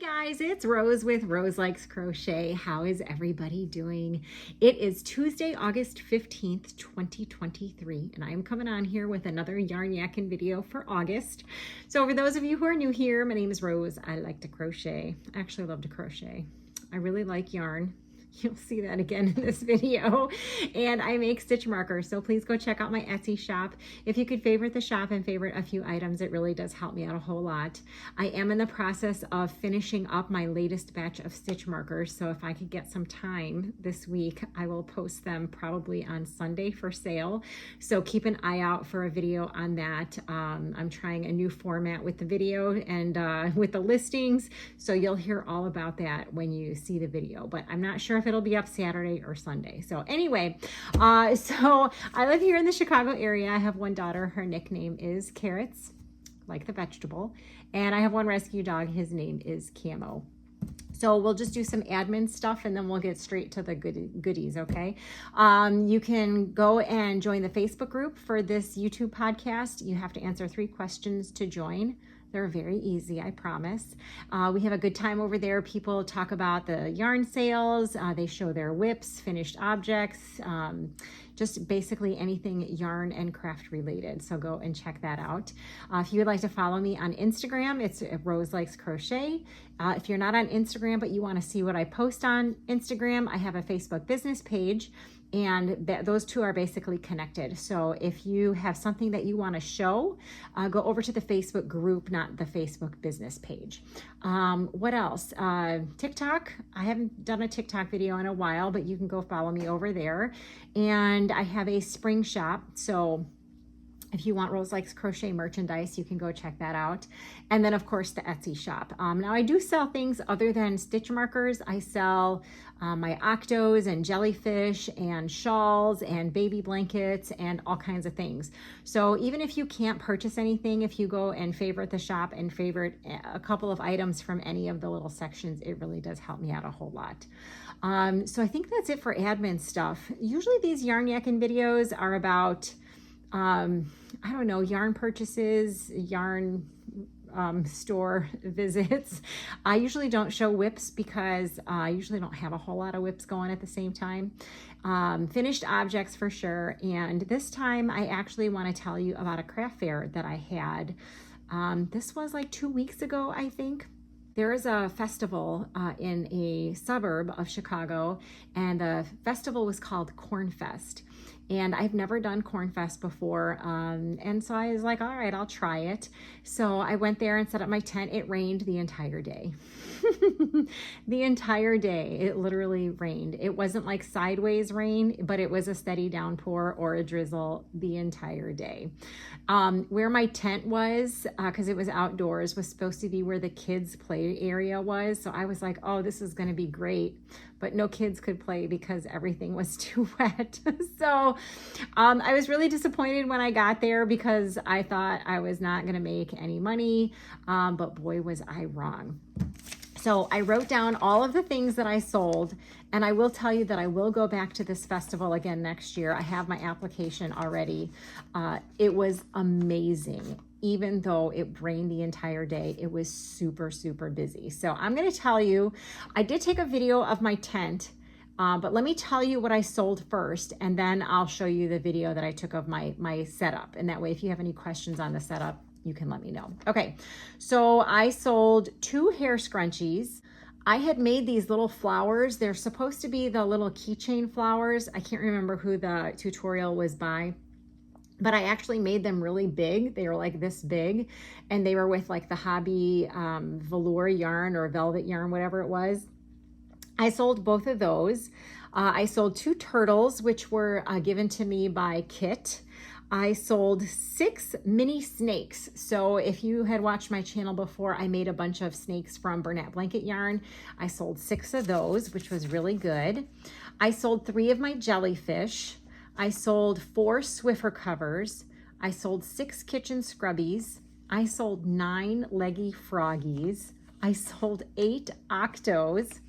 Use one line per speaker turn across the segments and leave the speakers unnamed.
Guys, it's Rose with Rose Likes Crochet. How is everybody doing? It is Tuesday, August 15th, 2023, and I am coming on here with another yarn yakking video for August. So for those of you who are new here, my name is Rose. I like to crochet. I actually love to crochet. I really like yarn. You'll see that again in this video. And I make stitch markers, so please go check out my Etsy shop. If you could favorite the shop and favorite a few items, it really does help me out a whole lot. I am in the process of finishing up my latest batch of stitch markers, so if I could get some time this week, I will post them probably on Sunday for sale. So keep an eye out for a video on that. I'm trying a new format with the video and with the listings, so you'll hear all about that when you see the video, but I'm not sure if it'll be up Saturday or Sunday. So anyway, so I live here in the Chicago area. I have one daughter. Her nickname is Carrots, like the vegetable. And I have one rescue dog. His name is Camo. So we'll just do some admin stuff and then we'll get straight to the goodies, okay? You can go and join the Facebook group for this YouTube podcast. You have to answer 3 questions to join. They're very easy, I promise. We have a good time over there. People talk about the yarn sales. They show their whips, finished objects, just basically anything yarn and craft related. So go and check that out. If you would like to follow me on Instagram, it's Rose Likes Crochet. If you're not on Instagram, but you want to see what I post on Instagram, I have a Facebook business page. And those two are basically connected. So if you have something that you want to show, go over to the Facebook group, not the Facebook business page. What else? TikTok. I haven't done a TikTok video in a while, but you can go follow me over there. And I have a spring shop. So if you want Rose Likes Crochet merchandise, you can go check that out. And then, of course, the Etsy shop. Now, I do sell things other than stitch markers. I sell my octos and jellyfish and shawls and baby blankets and all kinds of things. So even if you can't purchase anything, if you go and favorite the shop and favorite a couple of items from any of the little sections, it really does help me out a whole lot. So I think that's it for admin stuff. Usually these yarn yakking videos are about I don't know, yarn purchases, yarn store visits. I usually don't show whips because I usually don't have a whole lot of whips going at the same time. Finished objects for sure. And this time I actually want to tell you about a craft fair that I had. This was like 2 weeks ago, I think. There is a festival in a suburb of Chicago, and the festival was called Corn Fest. And I've never done Corn Fest before, and so I was like, all right, I'll try it. So I went there and set up my tent. It rained the entire day. The entire day, it literally rained. It wasn't like sideways rain, but it was a steady downpour or a drizzle the entire day. Where my tent was, because it was outdoors, was supposed to be where the kids' play area was. So I was like, oh, this is going to be great. But no kids could play because everything was too wet. So I was really disappointed when I got there because I thought I was not going to make any money. But boy, was I wrong. So I wrote down all of the things that I sold, and I will tell you that I will go back to this festival again next year. I have my application already. It was amazing. Even though it rained the entire day, it was super, super busy. So I'm going to tell you, I did take a video of my tent, but let me tell you what I sold first, and then I'll show you the video that I took of my setup. And that way, if you have any questions on the setup, you can let me know. Okay, so I sold 2 hair scrunchies. I had made these little flowers. They're supposed to be the little keychain flowers. I can't remember who the tutorial was by, but I actually made them really big. They were like this big, and they were with like the hobby velour yarn or velvet yarn, whatever it was. I sold both of those. I sold 2 turtles, which were given to me by Kit. I sold 6 mini snakes. So if you had watched my channel before, I made a bunch of snakes from Bernat blanket yarn. I sold 6 of those, which was really good. I sold 3 of my jellyfish. I sold 4 Swiffer covers. I sold 6 kitchen scrubbies. I sold 9 Leggy Froggies. I sold 8 octos.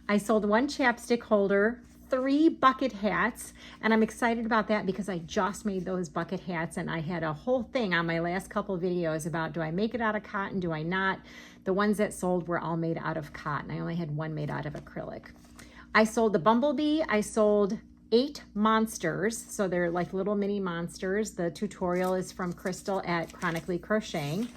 I sold 1 chapstick holder, 3 bucket hats, and I'm excited about that because I just made those bucket hats, and I had a whole thing on my last couple videos about, do I make it out of cotton, do I not? The ones that sold were all made out of cotton. I only had one made out of acrylic. I sold the bumblebee. I sold 8 monsters, so they're like little mini monsters. The tutorial is from Crystal at Chronically Crocheting.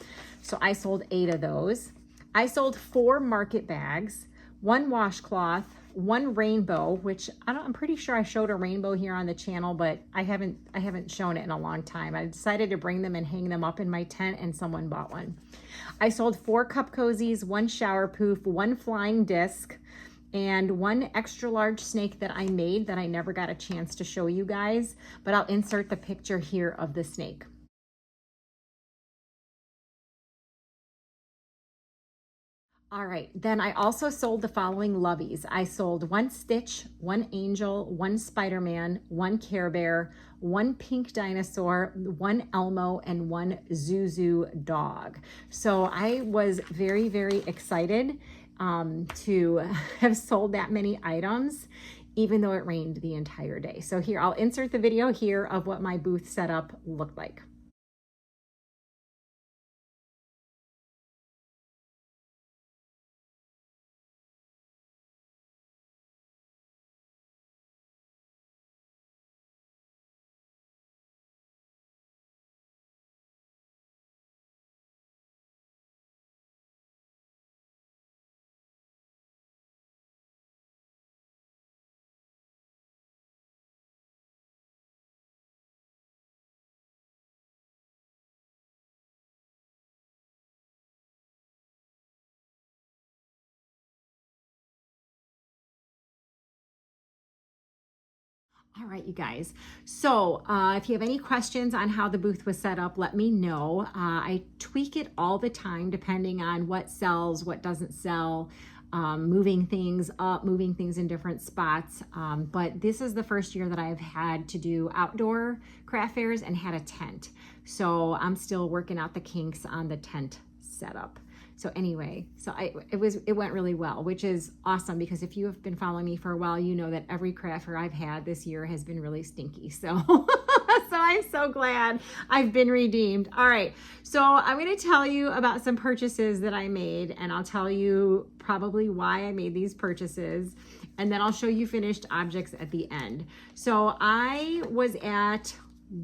So I sold 8 of those. I sold 4 market bags, 1 washcloth, 1 rainbow, which I'm pretty sure I showed a rainbow here on the channel, but I haven't shown it in a long time. I decided to bring them and hang them up in my tent, and someone bought one. I sold 4 cup cozies, 1 shower poof, 1 flying disc, and 1 extra large snake that I made that I never got a chance to show you guys, but I'll insert the picture here of the snake. All right, then I also sold the following Loveys. I sold 1 Stitch, 1 Angel, 1 Spider-Man, 1 Care Bear, 1 Pink Dinosaur, 1 Elmo, and 1 Zuzu dog. So I was very, very excited to have sold that many items, even though it rained the entire day. So here, I'll insert the video here of what my booth setup looked like. All right, you guys. So if you have any questions on how the booth was set up, let me know. I tweak it all the time depending on what sells, what doesn't sell, moving things up, moving things in different spots. But this is the first year that I've had to do outdoor craft fairs and had a tent. So I'm still working out the kinks on the tent setup. So anyway, it went really well, which is awesome, because if you have been following me for a while, you know that every craft fair I've had this year has been really stinky. So, so I'm so glad I've been redeemed. All right, so I'm going to tell you about some purchases that I made, and I'll tell you probably why I made these purchases, and then I'll show you finished objects at the end. So I was at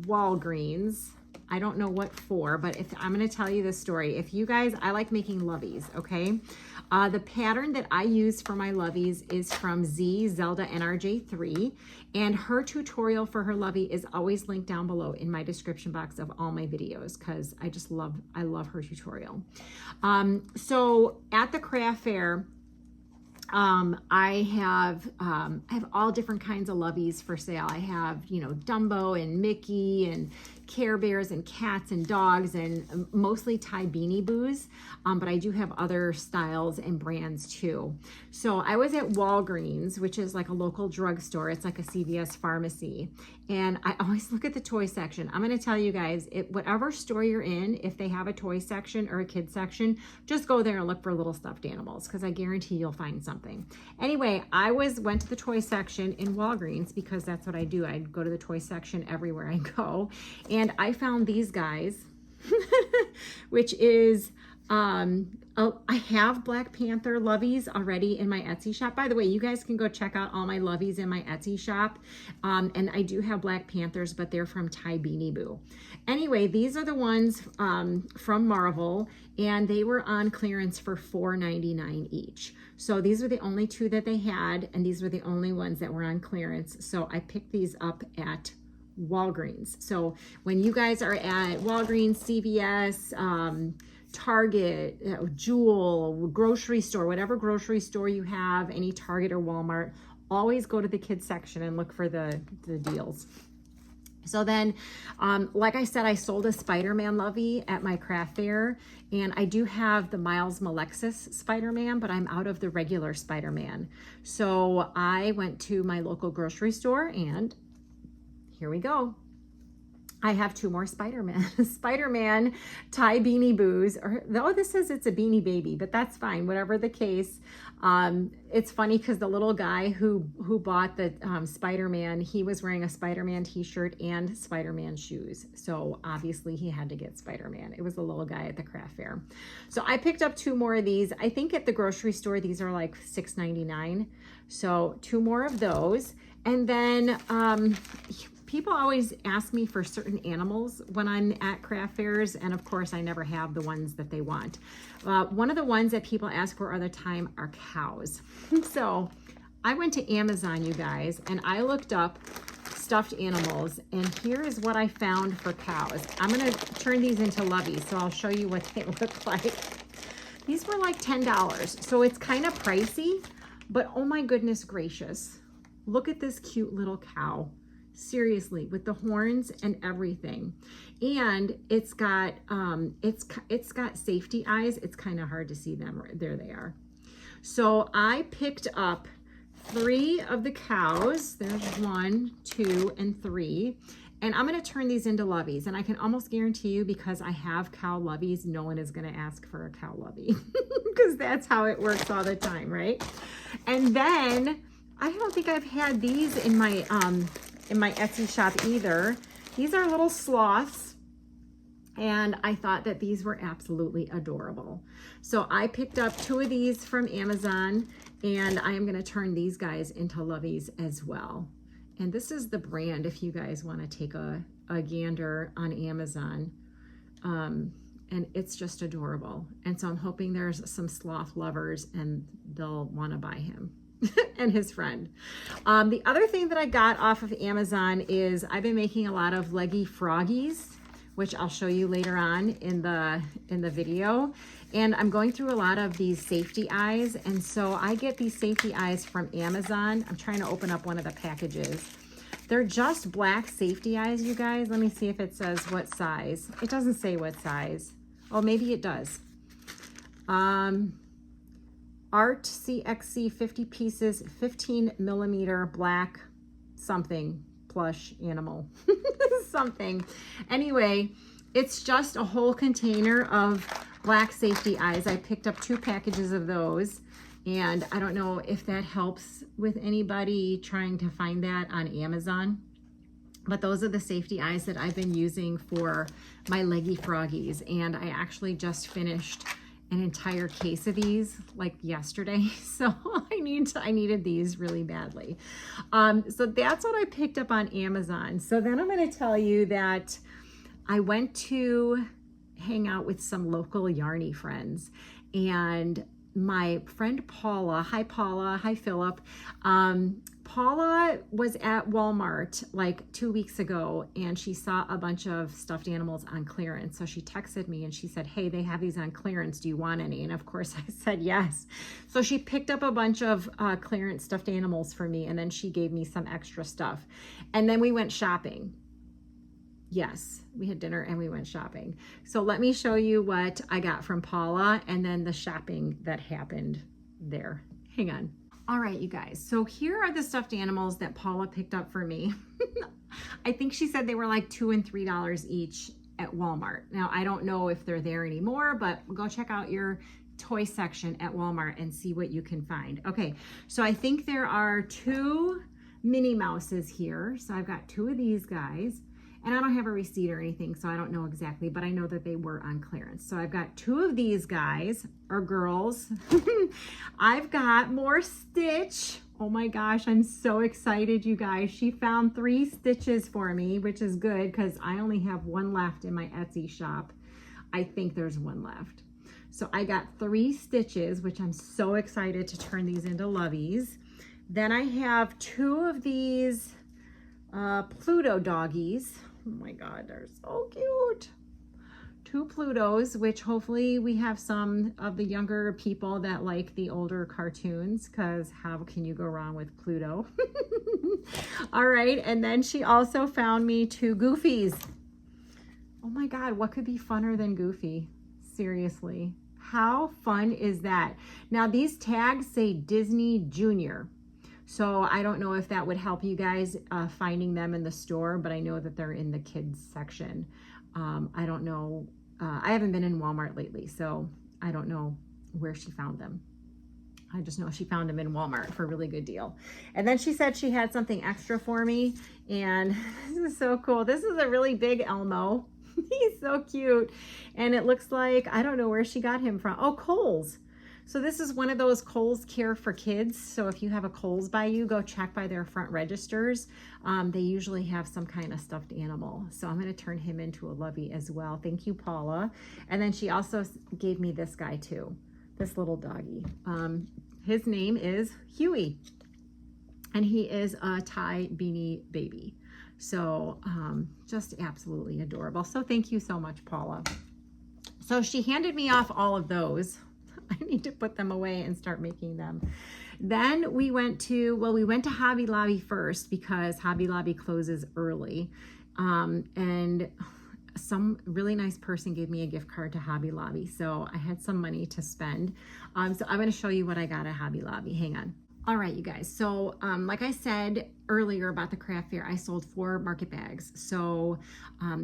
Walgreens. I don't know what for, but I'm going to tell you the story. If you guys, I like making Loveys, okay? The pattern that I use for my Loveys is from Zelda NRJ3, and her tutorial for her Lovey is always linked down below in my description box of all my videos, because I love her tutorial. So at the craft fair, I have all different kinds of Loveys for sale. I have, you know, Dumbo and Mickey and Care Bears and cats and dogs, and mostly Thai Beanie Boos, but I do have other styles and brands too. So I was at Walgreens, which is like a local drugstore. It's like a CVS pharmacy, and I always look at the toy section. I'm going to tell you guys, whatever store you're in, if they have a toy section or a kid section, just go there and look for little stuffed animals, because I guarantee you'll find something. Anyway, I went to the toy section in Walgreens because that's what I do. I go to the toy section everywhere I go, and I found these guys, which is, I have Black Panther Loveys already in my Etsy shop. By the way, you guys can go check out all my Loveys in my Etsy shop. And I do have Black Panthers, but they're from Thai Beanie Boo. Anyway, these are the ones from Marvel, and they were on clearance for $4.99 each. So these were the only 2 that they had, and these were the only ones that were on clearance. So I picked these up at Walgreens. So when you guys are at Walgreens, CVS, Target, Jewel, grocery store, whatever grocery store you have, any Target or Walmart, always go to the kids section and look for the deals. So then, like I said, I sold a Spider-Man Lovey at my craft fair, and I do have the Miles Malexis Spider-Man, but I'm out of the regular Spider-Man. So I went to my local grocery store, and here we go. I have 2 more Spider-Man, Spider-Man tie beanie boos, or though this says it's a beanie baby, but that's fine, whatever the case. It's funny because the little guy who bought the Spider-Man, he was wearing a Spider-Man t-shirt and Spider-Man shoes. So obviously he had to get Spider-Man. It was the little guy at the craft fair. So I picked up 2 more of these. I think at the grocery store, these are like $6.99. So 2 more of those. And then people always ask me for certain animals when I'm at craft fairs, and of course I never have the ones that they want. One of the ones that people ask for all the time are cows. So I went to Amazon, you guys, and I looked up stuffed animals, and here is what I found for cows. I'm gonna turn these into Loveys, so I'll show you what they look like. These were like $10, so it's kind of pricey, but oh my goodness gracious. Look at this cute little cow. Seriously, with the horns and everything. And it's got safety eyes. It's kind of hard to see them. There they are. So I picked up 3 of the cows. There's 1, 2, and 3. And I'm going to turn these into Loveys. And I can almost guarantee you, because I have cow Loveys, no one is going to ask for a cow Lovey. Because that's how it works all the time, right? And then I don't think I've had these in my Etsy shop either. These are little sloths, and I thought that these were absolutely adorable. So I picked up 2 of these from Amazon, and I am going to turn these guys into Loveys as well. And this is the brand if you guys want to take a gander on Amazon. And it's just adorable. And so I'm hoping there's some sloth lovers and they'll want to buy him. And his friend. The other thing that I got off of Amazon is I've been making a lot of Leggy Froggies, which I'll show you later on in the video. And I'm going through a lot of these safety eyes, and so I get these safety eyes from Amazon. I'm trying to open up one of the packages. They're just black safety eyes, you guys. Let me see if it says what size. It doesn't say what size. Oh, maybe it does. Art CXC 50 pieces, 15 millimeter black something, plush animal, something. Anyway, it's just a whole container of black safety eyes. I picked up 2 packages of those, and I don't know if that helps with anybody trying to find that on Amazon. But those are the safety eyes that I've been using for my Leggy Froggies, and I actually just finished an entire case of these like yesterday, so I needed these really badly. So that's what I picked up on Amazon. So then I'm going to tell you that I went to hang out with some local yarny friends, and my friend Paula, hi Philip, Paula was at Walmart like 2 weeks ago, and she saw a bunch of stuffed animals on clearance. So she texted me and she said, hey, they have these on clearance. Do you want any? And of course I said yes. So she picked up a bunch of clearance stuffed animals for me, and then she gave me some extra stuff. And then we went shopping. Yes, we had dinner and we went shopping. So let me show you what I got from Paula and then the shopping that happened there. Hang on. All right, you guys. So here are the stuffed animals that Paula picked up for me. I think she said they were like $2 and $3 each at Walmart. Now, I don't know if they're there anymore, but go check out your toy section at Walmart and see what you can find. Okay, so I think there are 2 Minnie Mouses here. So I've got 2 of these guys. And I don't have a receipt or anything, so I don't know exactly, but I know that they were on clearance. So I've got 2 of these guys, or girls. I've got more Stitch. Oh my gosh, I'm so excited, you guys. She found 3 Stitches for me, which is good because I only have 1 left in my Etsy shop. I think there's 1 left. So I got 3 Stitches, which I'm so excited to turn these into Loveys. Then I have 2 of these Pluto doggies. Oh my God, they're so cute. 2 Plutos, which hopefully we have some of the younger people that like the older cartoons, because how can you go wrong with Pluto? All right, and then she also found me 2 Goofies. Oh my God, what could be funner than Goofy? Seriously, how fun is that? Now these tags say Disney Junior. So I don't know if that would help you guys finding them in the store, but I know that they're in the kids section. I don't know. I haven't been in Walmart lately, so I don't know where she found them. I just know she found them in Walmart for a really good deal. And then she said she had something extra for me, and this is so cool. This is a really big Elmo. He's so cute. And it looks like, I don't know where she got him from. Oh, Cowell's. So this is one of those Cowell's Care for Kids. So if you have a Cowell's by you, go check by their front registers. They usually have some kind of stuffed animal. So I'm going to turn him into a Lovey as well. Thank you, Paula. And then she also gave me this guy too, this little doggy. His name is Huey, and he is a Thai beanie baby. So just absolutely adorable. So thank you so much, Paula. So she handed me off all of those. I need to put them away and start making them. Then we went to Hobby Lobby first because Hobby Lobby closes early. And some really nice person gave me a gift card to Hobby Lobby. So I had some money to spend. So I'm going to show you what I got at Hobby Lobby. Hang on. All right, you guys. So like I said earlier about the craft fair, I sold 4 market bags. So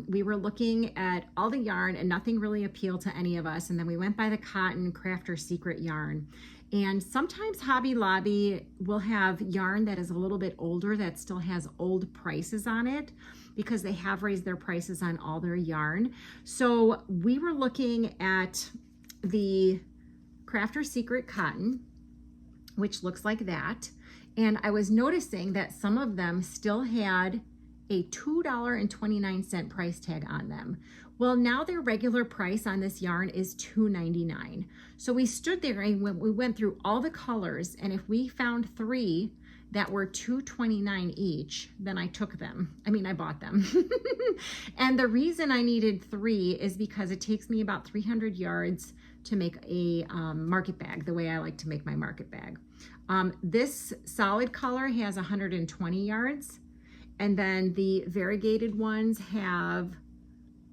we were looking at all the yarn and nothing really appealed to any of us. And then we went by the cotton Crafter Secret yarn. And sometimes Hobby Lobby will have yarn that is a little bit older that still has old prices on it because they have raised their prices on all their yarn. So we were looking at the Crafter Secret cotton, which looks like that. And I was noticing that some of them still had a $2.29 price tag on them. Well, now their regular price on this yarn is $2.99. So we stood there and we went through all the colors, and if we found 3 that were $2.29 each, then I took them. I mean, I bought them. And the reason I needed 3 is because it takes me about 300 yards to make a market bag, the way I like to make my market bag. This solid color has 120 yards, and then the variegated ones have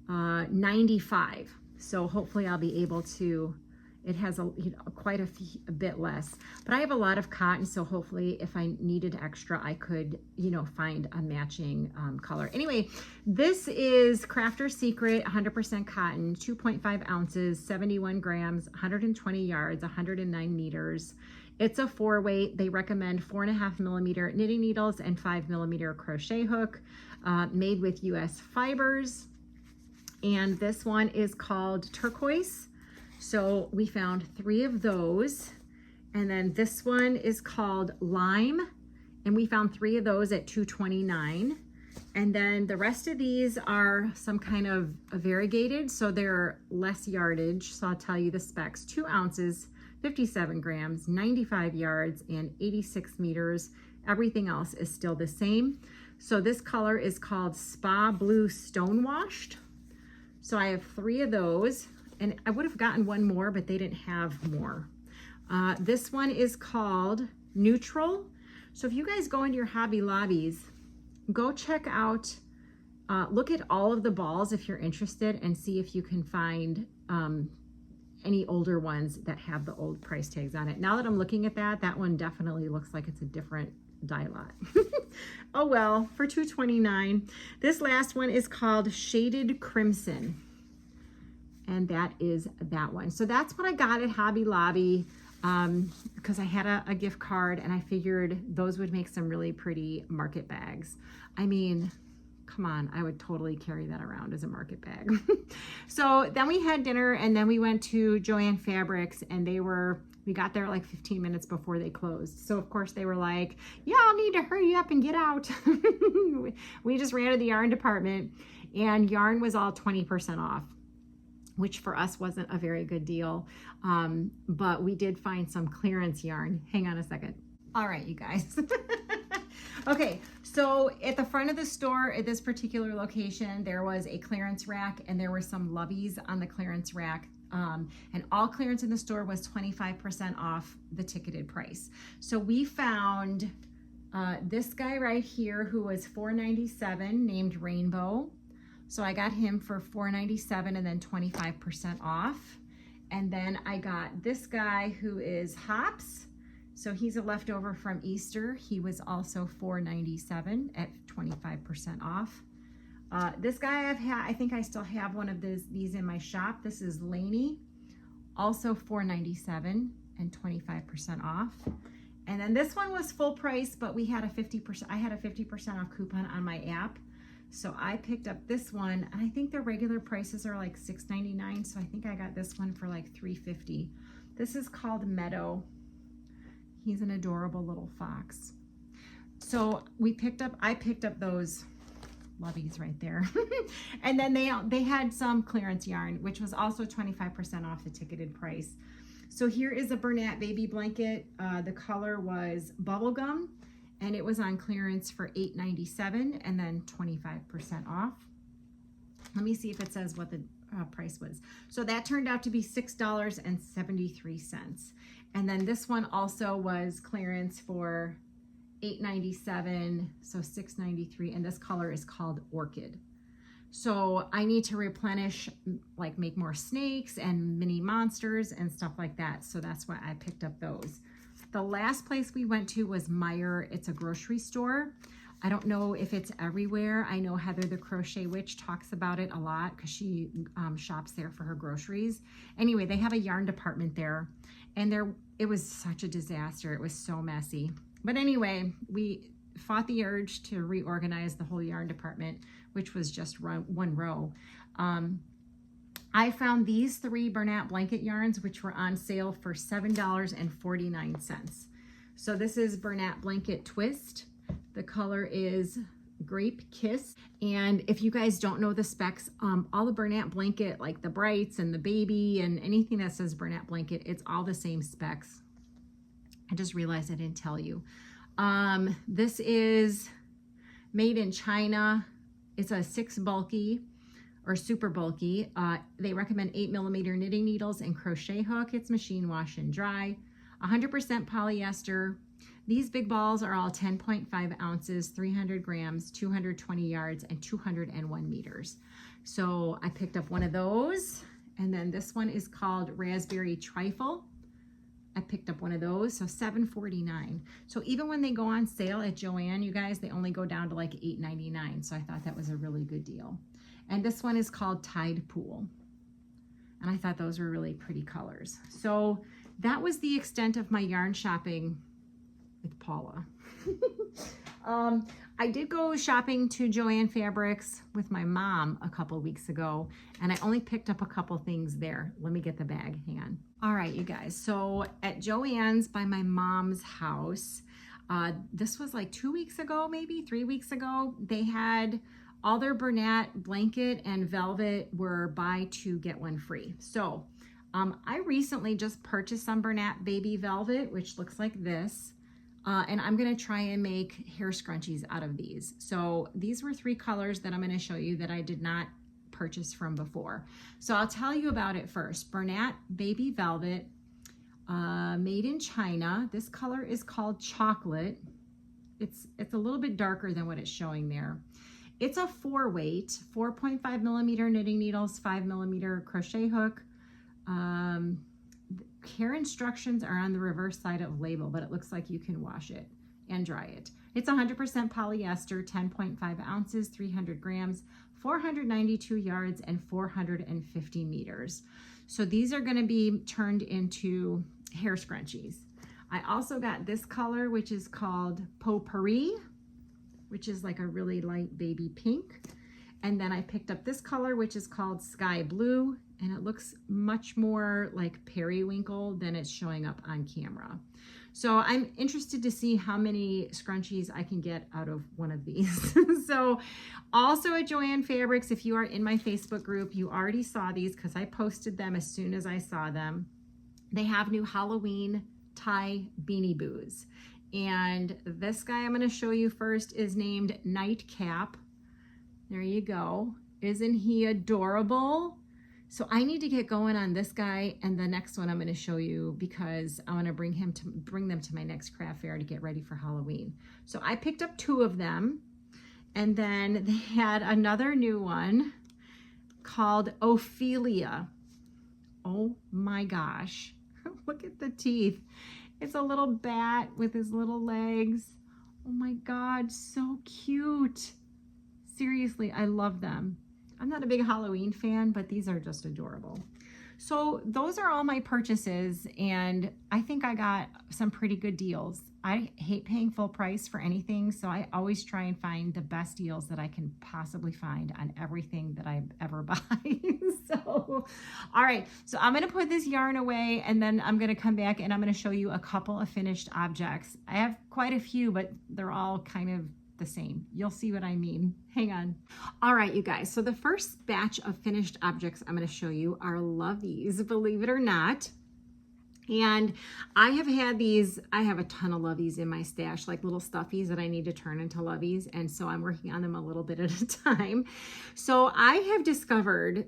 95. So hopefully I'll be able to, it has quite a bit less, but I have a lot of cotton. So hopefully if I needed extra, I could, find a matching color. Anyway, this is Crafter Secret 100% cotton, 2.5 ounces, 71 grams, 120 yards, 109 meters. It's a 4-weight. They recommend 4.5 millimeter knitting needles and 5 millimeter crochet hook, made with US fibers. And this one is called Turquoise. So we found 3 of those. And then this one is called Lime, and we found 3 of those at $2.29. And then the rest of these are some kind of variegated, so they're less yardage. So I'll tell you the specs: 2 ounces, 57 grams, 95 yards, and 86 meters. Everything else is still the same. So this color is called Spa Blue Stonewashed. So I have 3 of those, and I would have gotten one more, but they didn't have more. This one is called Neutral. So if you guys go into your Hobby Lobbies, go check out, look at all of the balls if you're interested, and see if you can find any older ones that have the old price tags on it. Now that I'm looking at that one definitely looks like it's a different dye lot. Oh well, for $2.29. This last one is called Shaded Crimson, and that is that one. So that's what I got at Hobby Lobby, because I had a gift card, and I figured those would make some really pretty market bags. I mean, come on, I would totally carry that around as a market bag. So then we had dinner, and then we went to Joann Fabrics, and we got there like 15 minutes before they closed. So of course they were like, y'all need to hurry up and get out. We just ran to the yarn department, and yarn was all 20% off, which for us wasn't a very good deal. But we did find some clearance yarn. Hang on a second. All right, you guys. Okay, so at the front of the store at this particular location, there was a clearance rack, and there were some Loveys on the clearance rack. And all clearance in the store was 25% off the ticketed price. So we found this guy right here who was $4.97, named Rainbow. So I got him for $4.97 and then 25% off. And then I got this guy who is Hops, So he's a leftover from Easter. He was also $4.97 at 25% off. This guy I think I still have one of these in my shop. This is Laney, also $4.97 and 25% off. And then this one was full price, but we had I had a 50% off coupon on my app. So I picked up this one, and I think the regular prices are like $6.99. So I think I got this one for like $3.50. This is called Meadow. He's an adorable little fox. So I picked up those Loveys right there. And then they had some clearance yarn, which was also 25% off the ticketed price. So here is a Bernat baby blanket. The color was bubblegum, and it was on clearance for $8.97 and then 25% off. Let me see if it says what the price was. So that turned out to be $6.73. And then this one also was clearance for $8.97, so $6.93, and this color is called Orchid. So I need to replenish, like make more snakes and mini monsters and stuff like that. So that's why I picked up those. The last place we went to was Meijer. It's a grocery store. I don't know if it's everywhere. I know Heather the Crochet Witch talks about it a lot because she shops there for her groceries. Anyway, they have a yarn department there, and it was such a disaster. It was so messy. But anyway, we fought the urge to reorganize the whole yarn department, which was just one row. I found these 3 Bernat blanket yarns, which were on sale for $7.49. So this is Bernat Blanket Twist. The color is Grape Kiss. And if you guys don't know the specs, all the Bernat blanket, like the Brights and the Baby and anything that says Bernat blanket, it's all the same specs. I just realized I didn't tell you. This is made in China. It's a 6 bulky or super bulky. They recommend 8mm knitting needles and crochet hook. It's machine wash and dry. 100% polyester. These big balls are all 10.5 ounces, 300 grams, 220 yards, and 201 meters. So I picked up one of those. And then this one is called Raspberry Trifle. I picked up one of those, so $7.49. So even when they go on sale at Joann, you guys, they only go down to like $8.99. So I thought that was a really good deal. And this one is called Tide Pool. And I thought those were really pretty colors. So that was the extent of my yarn shopping with Paula. I did go shopping to Joann Fabrics with my mom a couple weeks ago, and I only picked up a couple things there. Let me get the bag, hang on. All right, you guys, so at Joann's by my mom's house, this was like 2 weeks ago, maybe 3 weeks ago, they had all their Bernat blanket and velvet were buy 2 get 1 free. So I recently just purchased some Bernat baby velvet, which looks like this. And I'm gonna try and make hair scrunchies out of these. So these were 3 colors that I'm gonna show you that I did not purchase from before. So I'll tell you about it first. Bernat Baby Velvet, made in China. This color is called Chocolate. It's a little bit darker than what it's showing there. It's a 4 weight, 4.5mm knitting needles, 5mm crochet hook. Care instructions are on the reverse side of label, but it looks like you can wash it and dry it. It's 100% polyester, 10.5 ounces, 300 grams, 492 yards, and 450 meters. So these are going to be turned into hair scrunchies. I also got this color, which is called Potpourri, which is like a really light baby pink. And then I picked up this color, which is called Sky Blue, and it looks much more like periwinkle than it's showing up on camera. So I'm interested to see how many scrunchies I can get out of one of these. So also at Joann Fabrics, if you are in my Facebook group, you already saw these because I posted them as soon as I saw them. They have new Halloween tie beanie boos. And this guy I'm gonna show you first is named Nightcap. There you go. Isn't he adorable? So I need to get going on this guy and the next one I'm going to show you because I want to bring them to my next craft fair to get ready for Halloween. So I picked up 2 of them, and then they had another new one called Ophelia. Oh my gosh, look at the teeth. It's a little bat with his little legs. Oh my God, so cute. Seriously, I love them. I'm not a big Halloween fan, but these are just adorable. So those are all my purchases, and I think I got some pretty good deals. I hate paying full price for anything, so I always try and find the best deals that I can possibly find on everything that I ever buy. So, all right, so I'm gonna put this yarn away, and then I'm gonna come back and I'm gonna show you a couple of finished objects. I have quite a few, but they're all kind of the same. You'll see what I mean. Hang on. All right, you guys. So the first batch of finished objects I'm going to show you are Loveys, believe it or not. And I have had these, I have a ton of Loveys in my stash, like little stuffies that I need to turn into Loveys. And so I'm working on them a little bit at a time. So I have discovered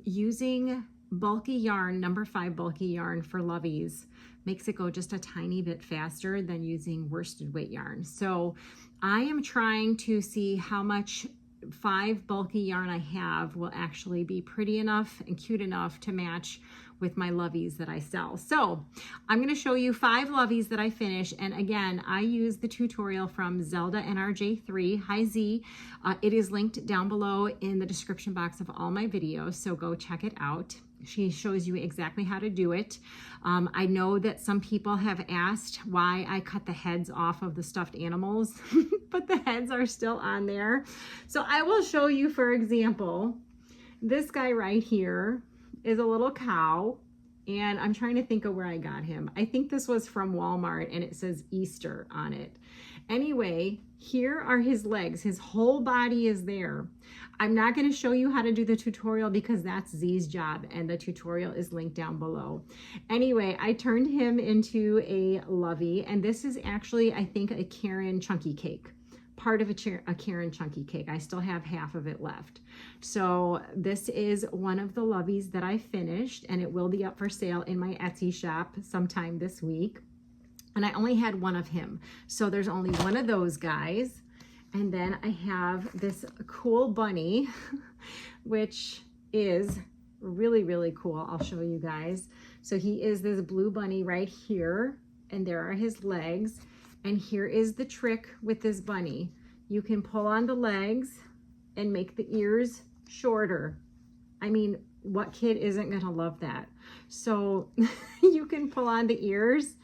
using bulky yarn, number 5 bulky yarn for Loveys makes it go just a tiny bit faster than using worsted weight yarn. So I am trying to see how much 5 bulky yarn I have will actually be pretty enough and cute enough to match with my Loveys that I sell. So I'm going to show you 5 Loveys that I finish. And again, I use the tutorial from Zelda NRJ3. Hi Z. It is linked down below in the description box of all my videos. So go check it out. She shows you exactly how to do it. I know that some people have asked why I cut the heads off of the stuffed animals, but the heads are still on there. So I will show you, for example, this guy right here is a little cow, and I'm trying to think of where I got him. I think this was from Walmart, and it says Easter on it. Anyway, here are his legs. His whole body is there. I'm not going to show you how to do the tutorial because that's Z's job, and the tutorial is linked down below. Anyway, I turned him into a Lovey, and this is actually, I think, a Karen chunky cake. Part of a Karen chunky cake. I still have half of it left. So this is one of the Loveys that I finished, and it will be up for sale in my Etsy shop sometime this week. And I only had one of him. So there's only one of those guys. And then I have this cool bunny, which is really, really cool. I'll show you guys. So he is this blue bunny right here, and there are his legs. And here is the trick with this bunny. You can pull on the legs and make the ears shorter. I mean, what kid isn't gonna love that? So you can pull on the ears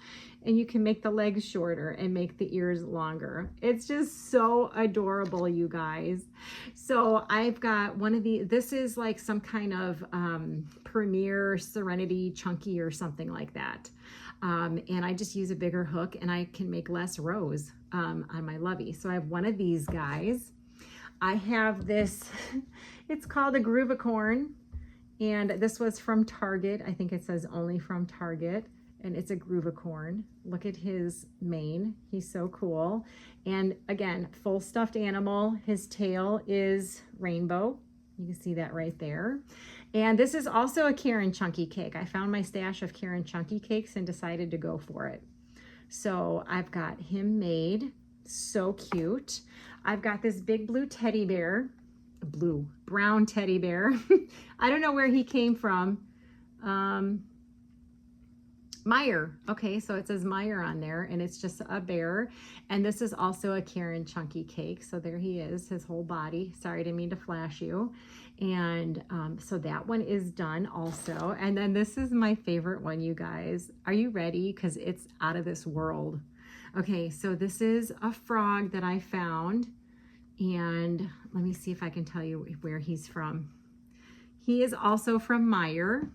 and you can make the legs shorter and make the ears longer. It's just so adorable, you guys. So I've got one of this is like some kind of Premier Serenity Chunky or something like that. And I just use a bigger hook, and I can make less rows on my Lovey. So I have one of these guys. I have this, it's called a Groovicorn, and this was from Target. I think it says only from Target, and it's a Groovicorn. Look at his mane. He's so cool. And again, full stuffed animal. His tail is rainbow. You can see that right there. And this is also a Karen chunky cake. I found my stash of Karen chunky cakes and decided to go for it. So I've got him made. So cute. I've got this big blue teddy bear, brown teddy bear. I don't know where he came from. Meyer. Okay, so it says Meyer on there, and it's just a bear. And this is also a Karen chunky cake. So there he is, his whole body. Sorry, I didn't mean to flash you. And so that one is done also. And then this is my favorite one, you guys. Are you ready? Because it's out of this world. Okay, so this is a frog that I found. And let me see if I can tell you where he's from. He is also from Meyer.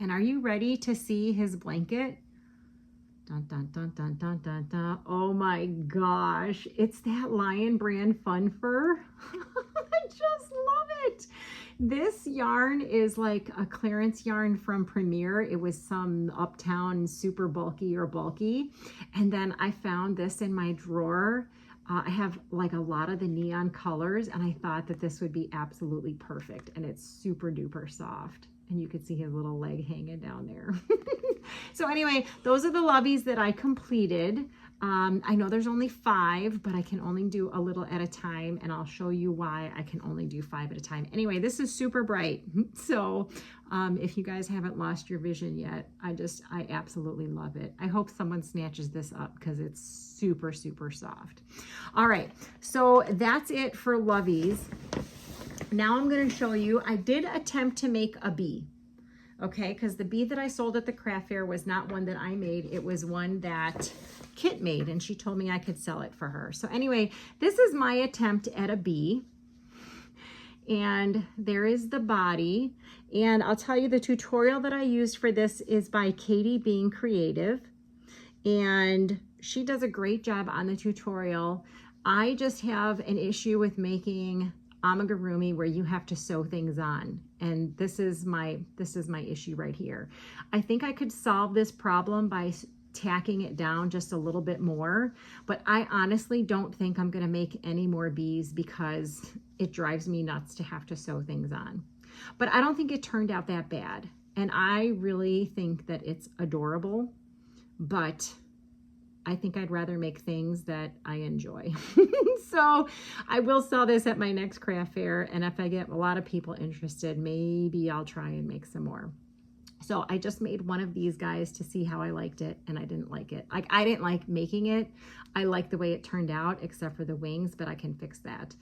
And are you ready to see his blanket? Dun, dun, dun, dun, dun, dun, dun. Oh my gosh. It's that Lion Brand Fun Fur. I just love it. This yarn is like a clearance yarn from Premier. It was some Uptown super bulky or bulky. And then I found this in my drawer. I have like a lot of the neon colors, and I thought that this would be absolutely perfect. And it's super duper soft. And you could see his little leg hanging down there. So anyway, those are the Loveys that I completed. I know there's only 5, but I can only do a little at a time, and I'll show you why I can only do 5 at a time. Anyway, this is super bright. So if you guys haven't lost your vision yet, I absolutely love it. I hope someone snatches this up because it's super, super soft. All right, so that's it for Loveys. Now I'm going to show you, I did attempt to make a bee. Okay, because the bee that I sold at the craft fair was not one that I made. It was one that Kit made, and she told me I could sell it for her. So anyway, this is my attempt at a bee. And there is the body. And I'll tell you, the tutorial that I used for this is by Katie Being Creative. And she does a great job on the tutorial. I just have an issue with making amigurumi where you have to sew things on, and this is my issue right here. I think I could solve this problem by tacking it down just a little bit more, but I honestly don't think I'm going to make any more bees because it drives me nuts to have to sew things on. But I don't think it turned out that bad, and I really think that it's adorable, but I think I'd rather make things that I enjoy. So I will sell this at my next craft fair, and if I get a lot of people interested, maybe I'll try and make some more. So I just made one of these guys to see how I liked it, and I didn't like it. Like, I didn't like making it. I like the way it turned out, except for the wings, but I can fix that.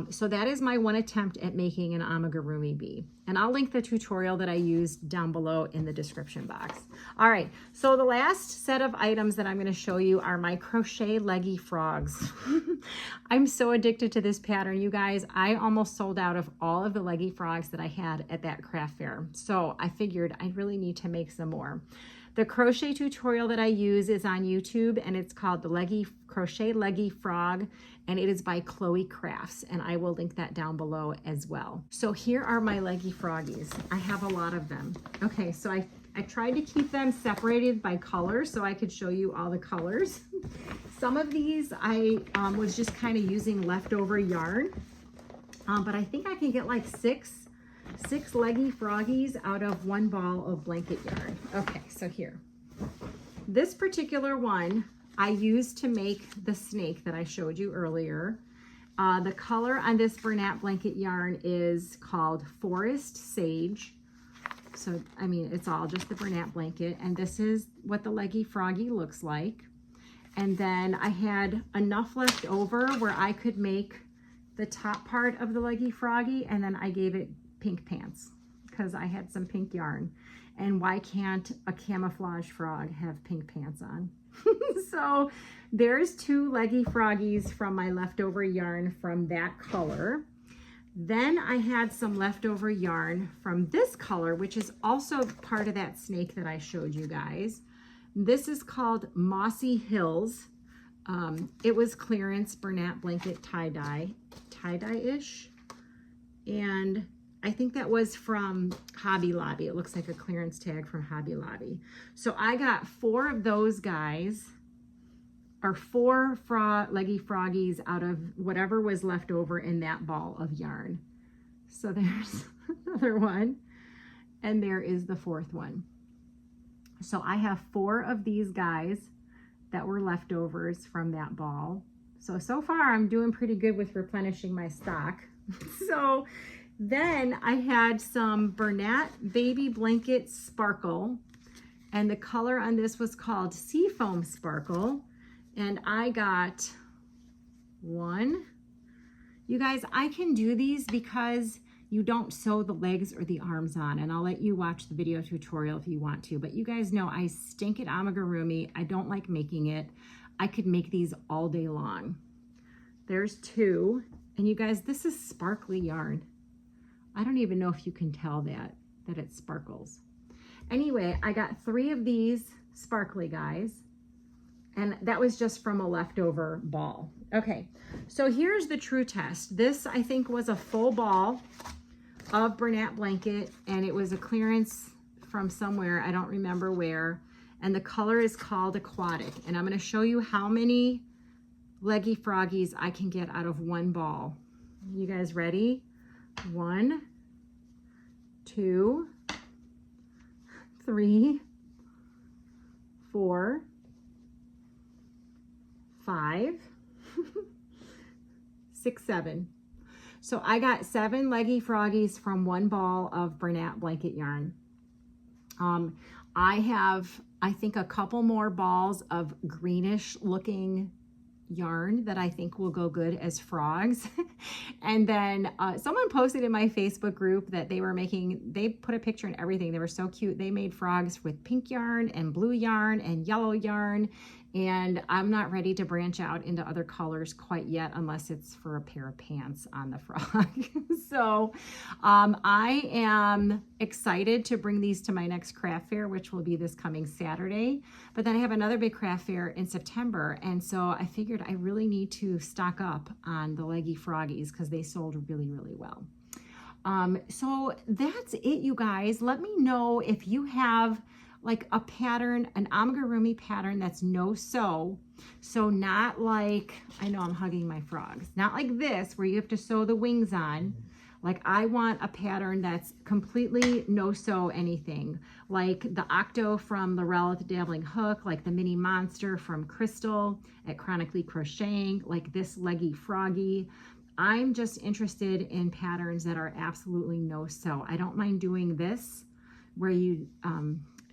So that is my one attempt at making an amigurumi bee. And I'll link the tutorial that I used down below in the description box. All right, so the last set of items that I'm gonna show you are my crochet leggy frogs. I'm so addicted to this pattern, you guys. I almost sold out of all of the leggy frogs that I had at that craft fair. So I figured I really need to make some more. The crochet tutorial that I use is on YouTube, and it's called the Crochet Leggy Frog, and it is by Chloe Crafts, and I will link that down below as well. So here are my leggy froggies. I have a lot of them. Okay, so I tried to keep them separated by color so I could show you all the colors. Some of these I was just kind of using leftover yarn, but I think I can get like six leggy froggies out of one ball of blanket yarn. Okay, so here. This particular one I used to make the snake that I showed you earlier. The color on this Bernat blanket yarn is called Forest Sage. So, I mean, it's all just the Bernat blanket, and this is what the leggy froggy looks like. And then I had enough left over where I could make the top part of the leggy froggy, and then I gave it pink pants because I had some pink yarn. And why can't a camouflage frog have pink pants on? So there's 2 leggy froggies from my leftover yarn from that color. Then I had some leftover yarn from this color, which is also part of that snake that I showed you guys. This is called Mossy Hills. It was clearance Bernat blanket tie-dye-ish. And I think that was from Hobby Lobby. It looks like a clearance tag from Hobby Lobby. So I got 4 of those guys, or 4 leggy froggies out of whatever was left over in that ball of yarn. So there's another one, and there is the 4th one. So I have 4 of these guys that were leftovers from that ball. So far I'm doing pretty good with replenishing my stock. So then I had some Bernat Baby Blanket Sparkle, and the color on this was called Seafoam Sparkle, and I got 1. You guys, I can do these because you don't sew the legs or the arms on, and I'll let you watch the video tutorial if you want to, but you guys know I stink at amigurumi. I don't like making it. I could make these all day long. There's 2, and you guys, this is sparkly yarn. I don't even know if you can tell that it sparkles. Anyway, I got 3 of these sparkly guys, and that was just from a leftover ball. Okay, so here's the true test. This, I think, was a full ball of Bernat blanket, and it was a clearance from somewhere, I don't remember where, and the color is called Aquatic, and I'm going to show you how many leggy froggies I can get out of one ball. You guys ready? 1, 2, 3, 4, 5, 6, 7. So I got 7 Leggy Froggies from one ball of Bernat blanket yarn. I have, I think, a couple more balls of greenish looking yarn that I think will go good as frogs. And then someone posted in my Facebook group that they put a picture and everything. They were so cute. They made frogs with pink yarn and blue yarn and yellow yarn. And I'm not ready to branch out into other colors quite yet, unless it's for a pair of pants on the frog. So I am excited to bring these to my next craft fair, which will be this coming Saturday. But then I have another big craft fair in September. And so I figured I really need to stock up on the Leggy Froggies because they sold really, really well. So that's it, you guys. Let me know if you have like a pattern, an amigurumi pattern that's no sew. So not like, I know I'm hugging my frogs, not like this where you have to sew the wings on. Like I want a pattern that's completely no sew anything, like the Octo from Lorelle at the Dabbling Hook, like the Mini Monster from Crystal at Chronically Crocheting, like this Leggy Froggy. I'm just interested in patterns that are absolutely no sew. I don't mind doing this where you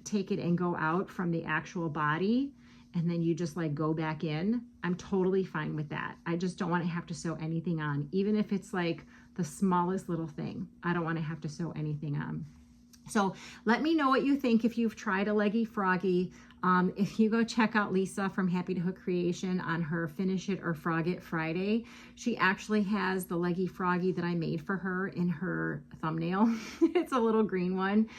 take it and go out from the actual body and then you just like go back in. I'm totally fine with that. I just don't want to have to sew anything on, even if it's like the smallest little thing. I don't want to have to sew anything on. So let me know what you think if you've tried a Leggy Froggy. If you go check out Lisa from Happy to Hook Creation on her Finish It or Frog It Friday, she actually has the Leggy Froggy that I made for her in her thumbnail. It's a little green one.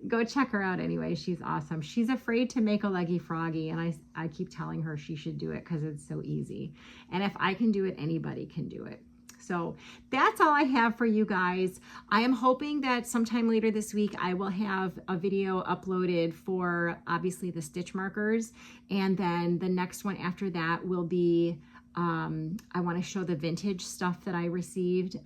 Go check her out anyway. She's awesome. She's afraid to make a Leggy Froggy, and I keep telling her she should do it because it's so easy. And if I can do it, anybody can do it. So that's all I have for you guys. I am hoping that sometime later this week, I will have a video uploaded for obviously the stitch markers. And then the next one after that will be, I want to show the vintage stuff that I received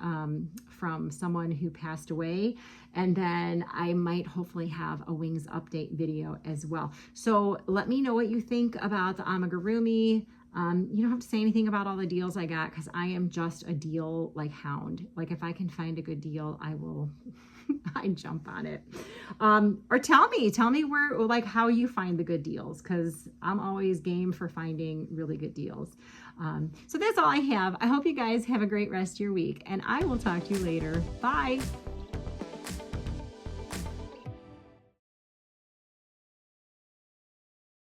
from someone who passed away. And then I might hopefully have a wings update video as well. So let me know what you think about the amigurumi. You don't have to say anything about all the deals I got because I am just a deal like hound. Like if I can find a good deal, I will I jump on it. Or tell me where, like how you find the good deals, because I'm always game for finding really good deals. So that's all I have. I hope you guys have a great rest of your week, and I will talk to you later. Bye.